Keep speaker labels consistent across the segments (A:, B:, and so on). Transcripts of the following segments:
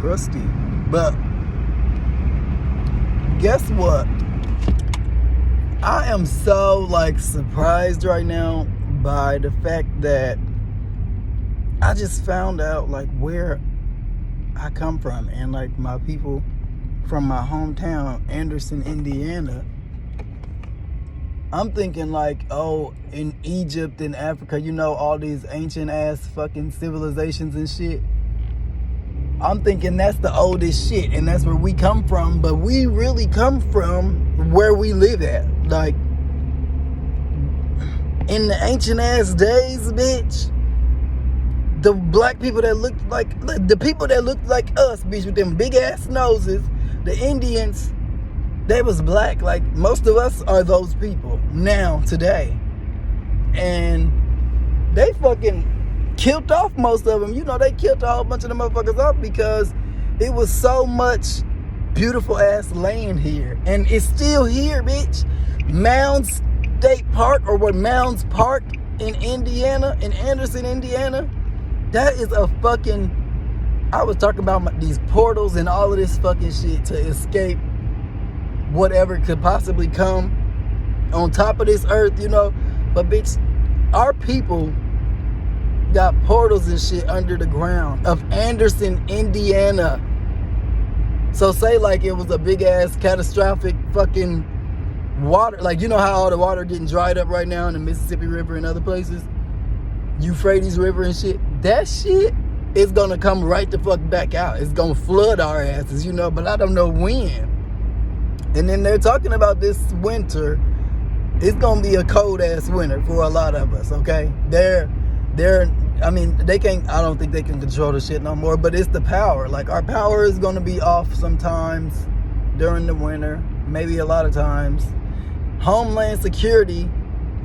A: crusty. But guess what? I am so surprised right now by the fact that I just found out where I come from, and my people from my hometown, Anderson, Indiana. I'm thinking in Egypt and Africa, all these ancient ass fucking civilizations and shit. I'm thinking that's the oldest shit and that's where we come from, but we really come from where we live at. In the ancient ass days, bitch, the black people that looked the people that looked like us, bitch, with them big ass noses, the Indians, they was black. Most of us are those people now, today. And they fucking killed off most of them. They killed a whole bunch of the motherfuckers off because it was so much beautiful ass land here. And it's still here, bitch. Mounds State Park, or what, Mounds Park in Indiana, in Anderson, Indiana. That is a fucking... I was talking about these portals and all of this fucking shit to escape whatever could possibly come on top of this earth, But bitch, our people got portals and shit under the ground of Anderson, Indiana. So say it was a big ass catastrophic fucking water, how all the water getting dried up right now in the Mississippi River and other places, Euphrates River and shit. That shit is gonna come right the fuck back out. It's gonna flood our asses, but I don't know when. And then they're talking about this winter. It's gonna be a cold ass winter for a lot of us, okay? They can't, I don't think they can control the shit no more, but it's the power. Our power is gonna be off sometimes during the winter, maybe a lot of times. Homeland Security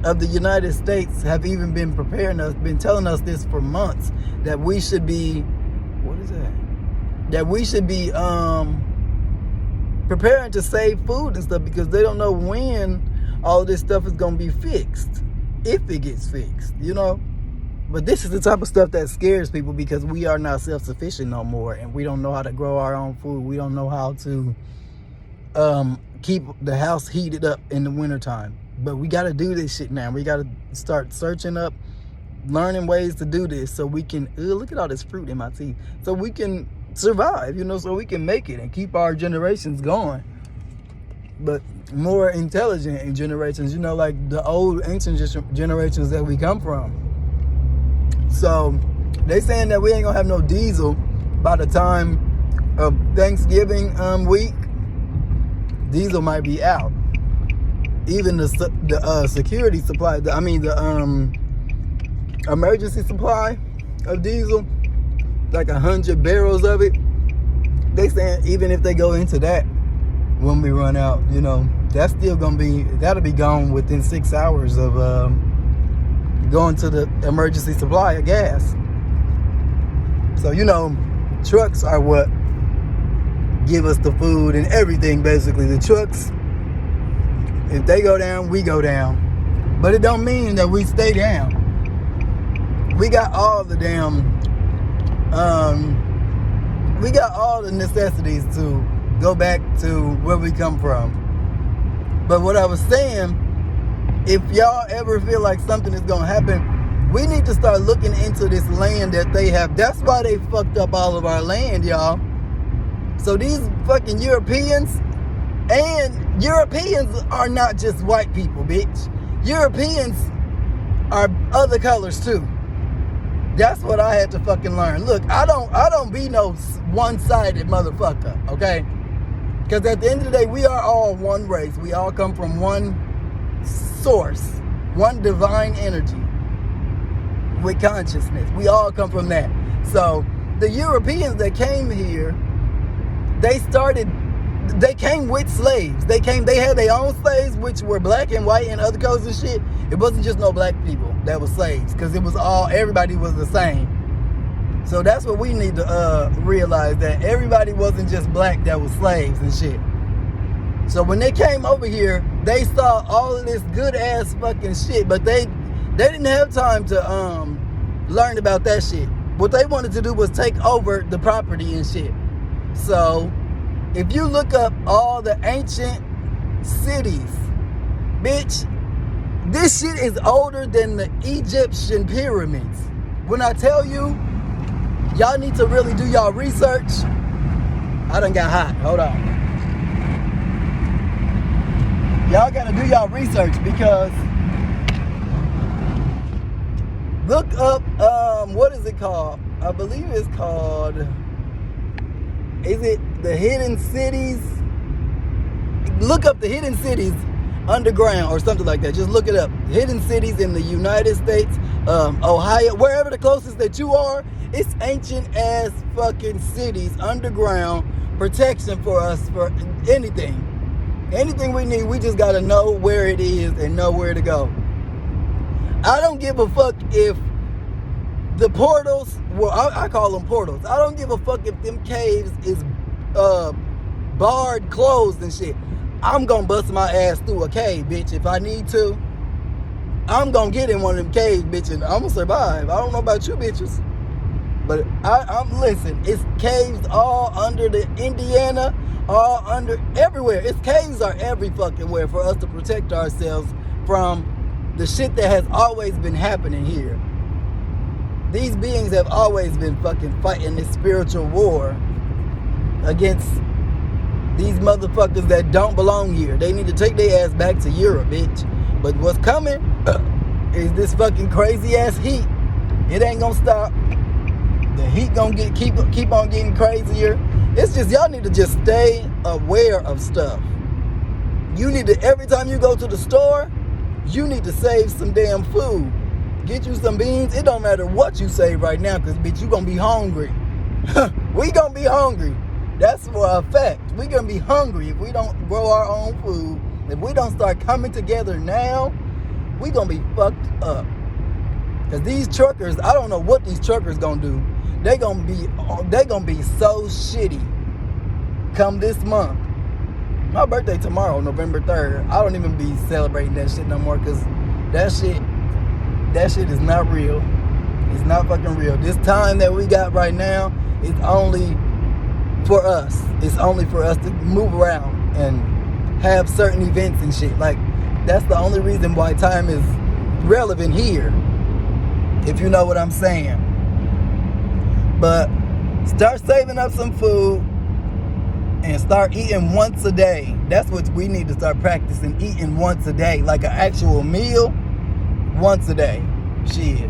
A: of the United States have even been preparing us, been telling us this for months, that we should be, what is that? That we should be preparing to save food and stuff, because they don't know when all of this stuff is going to be fixed, if it gets fixed, But this is the type of stuff that scares people, because we are not self-sufficient no more, and we don't know how to grow our own food. We don't know how to keep the house heated up in the wintertime. But we got to do this shit now. We got to start searching up, learning ways to do this so we can, look at all this fruit in my teeth, so we can survive, so we can make it and keep our generations going. But more intelligent generations, like the old ancient generations that we come from. So they saying that we ain't gonna have no diesel by the time of Thanksgiving week. Diesel might be out. Even the security supply, the emergency supply of diesel, 100 barrels of it. They saying even if they go into that when we run out, that's still that'll be gone within 6 hours of going to the emergency supply of gas. So trucks are what give us the food and everything. Basically, the trucks, if they go down, we go down. But it don't mean that we stay down. We got all the we got all the necessities to go back to where we come from. But what I was saying, if y'all ever feel like something is gonna happen, we need to start looking into this land that they have. That's why they fucked up all of our land, y'all. So these fucking Europeans are not just white people, bitch. Europeans are other colors too. That's what I had to fucking learn. Look, I don't be no one-sided motherfucker, okay? Because at the end of the day, we are all one race. We all come from one source, one divine energy with consciousness. We all come from that. So the Europeans that came here, they came with slaves. They had their own slaves, which were black and white and other colors and shit. It wasn't just no black people that were slaves, because everybody was the same. So that's what we need to realize, that everybody wasn't just black that was slaves and shit. So when they came over here, they saw all of this good ass fucking shit, but they didn't have time to learn about that shit. What they wanted to do was take over the property and shit. So, if you look up all the ancient cities, bitch, this shit is older than the Egyptian pyramids. When I tell you, y'all need to really do y'all research. I done got hot. Hold on. Y'all gotta do y'all research because look up, what is it called? I believe it's called, is it the Hidden Cities? Look up the Hidden Cities underground or something like that. Just look it up. Hidden cities in the United States, Ohio, wherever the closest that you are. It's ancient ass fucking cities underground, protection for us for anything we need. We just gotta know where it is and know where to go. I don't give a fuck if the portals, well, I call them portals. I don't give a fuck if them caves is barred, closed and shit. I'm gonna bust my ass through a cave, bitch, if I need to. I'm gonna get in one of them caves, bitch, and I'm gonna survive. I don't know about you bitches, but listen, it's caves all under the Indiana, all under everywhere. It's caves are every fucking where for us to protect ourselves from the shit that has always been happening here. These beings have always been fucking fighting this spiritual war against these motherfuckers that don't belong here. They need to take their ass back to Europe, bitch. But what's coming is this fucking crazy ass heat. It ain't gonna stop. The heat gonna keep on getting crazier. It's just y'all need to just stay aware of stuff. You need to, every time you go to the store, you need to save some damn food. Get you some beans. It don't matter what you save right now, because bitch, you gonna be hungry. We gonna be hungry. That's for a fact. We gonna be hungry if we don't grow our own food. If we don't start coming together now, we gonna be fucked up. Cause these truckers, I don't know what these truckers gonna do. They gonna be so shitty come this month. My birthday tomorrow, November 3rd. I don't even be celebrating that shit no more, cause that shit is not real. It's not fucking real. This time that we got right now is only for us. It's only for us to move around and have certain events and shit. Like, that's the only reason why time is relevant here, if you know what I'm saying. But start saving up some food and start eating once a day. That's what we need to start practicing, eating once a day, like an actual meal once a day. Shit.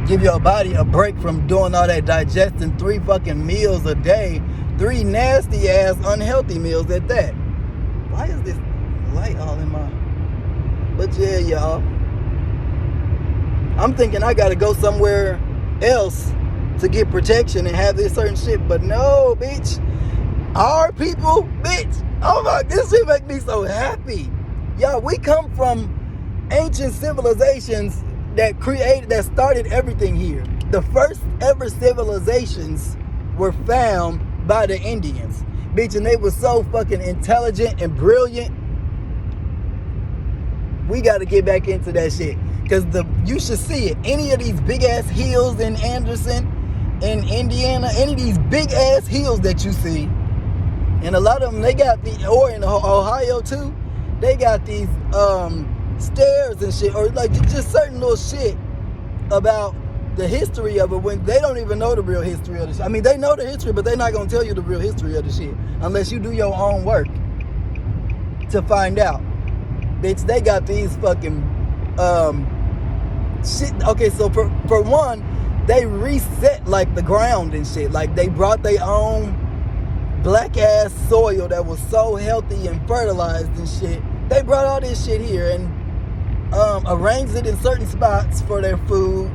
A: Give your body a break from doing all that digesting 3 fucking meals a day. 3 nasty ass unhealthy meals at that. Why is this light all in my... But yeah, y'all. I'm thinking I gotta go somewhere else to get protection and have this certain shit. But no, bitch. Our people, bitch. Oh my, this shit make me so happy. Y'all, we come from ancient civilizations that started everything here. The first ever civilizations were found by the Indians, bitch, and they were so fucking intelligent and brilliant. We got to get back into that shit, because you should see it. Any of these big ass hills in Anderson, in Indiana, any of these big ass hills that you see, and a lot of them, they got or in Ohio too, they got these stairs and shit, or like just certain little shit about the history of it, when they don't even know the real history of the shit. I mean, they know the history, but they're not gonna tell you the real history of the shit unless you do your own work to find out. Bitch, they got these fucking shit. Okay, so for one, they reset like the ground and shit. Like, they brought their own black ass soil that was so healthy and fertilized and shit. They brought all this shit here and arranged it in certain spots for their food.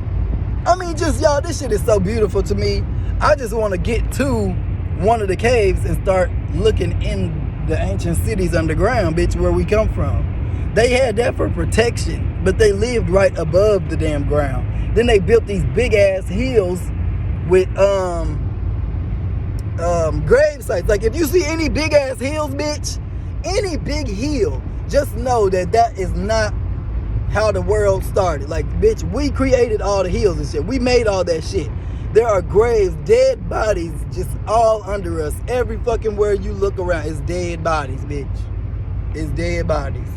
A: I mean, just, y'all, this shit is so beautiful to me. I just want to get to one of the caves and start looking in the ancient cities underground, bitch, where we come from. They had that for protection, but they lived right above the damn ground. Then they built these big ass hills with grave sites. Like, if you see any big ass hills, bitch, any big hill, just know that is not how the world started. Like, bitch, we created all the hills and shit. We made all that shit. There are graves, dead bodies just all under us. Every fucking where you look around is dead bodies, bitch. It's dead bodies.